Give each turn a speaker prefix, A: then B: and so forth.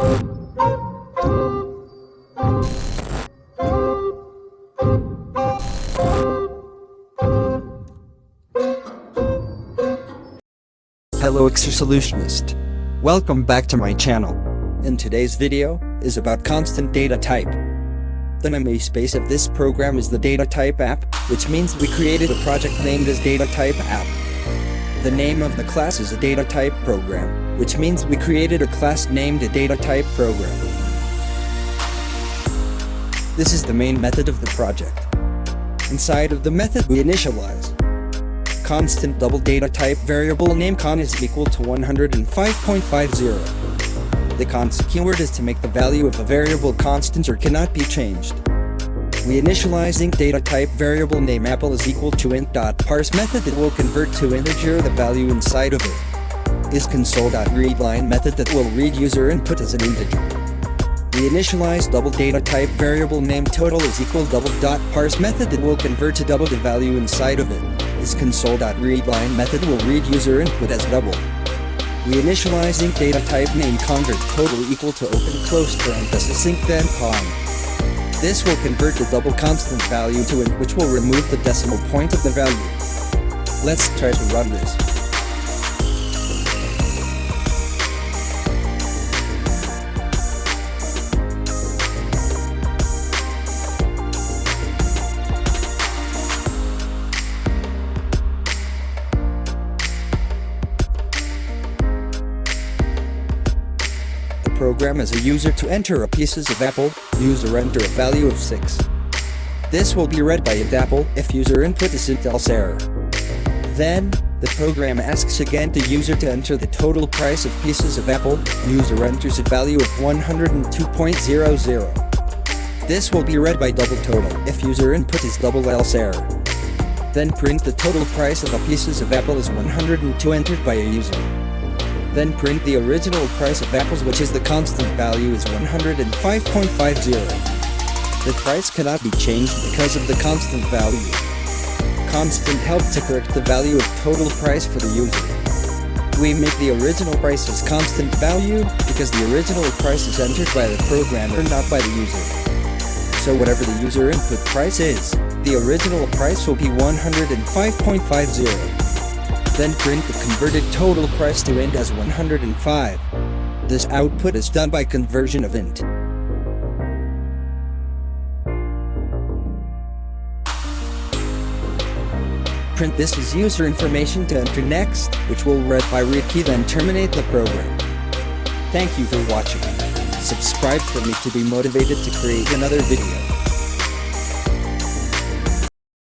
A: Hello Solutionist. Welcome back to my channel. In today's video is about Constant Datatype. The namespace of this program is the Datatype app, which means we created a project named as Datatype app. The name of the class is a Datatype program, which means we created a class named a Datatype program. This is the main method of the project. Inside of the method we initialize constant double data type variable name con is equal to 105.50. The const keyword is to make the value of a variable constant or cannot be changed. We initialize int data type variable name apple is equal to int.parse method that will convert to integer the value inside of it. Is console.readline method that will read user input as an integer. We initialize double data type variable name total is equal double.parse method that will convert to double the value inside of it. Is console.readline method will read user input as double. We initialize int data type name convert total equal to open close parenthesis int then con. This will convert the double constant value to int, which will remove the decimal point of the value. Let's try to run this. Program as a user to enter a pieces of apple, user enter a value of 6. This will be read by int apple if user input is int else error. Then, the program asks again the user to enter the total price of pieces of apple, user enters a value of 102.00. This will be read by double total if user input is double else error. Then print the total price of a pieces of apple is 102 entered by a user. Then print the original price of apples, which is the constant value is 105.50. The price cannot be changed because of the constant value. Constant helps to correct the value of total price for the user. We make the original price as constant value because the original price is entered by the programmer, not by the user. So whatever the user input price is, the original price will be 105.50. Then print the converted total price to int as 105. This output is done by conversion of int. Print this as user information to enter next, which will read by read key then terminate the program. Thank you for watching. Subscribe for me to be motivated to create another video.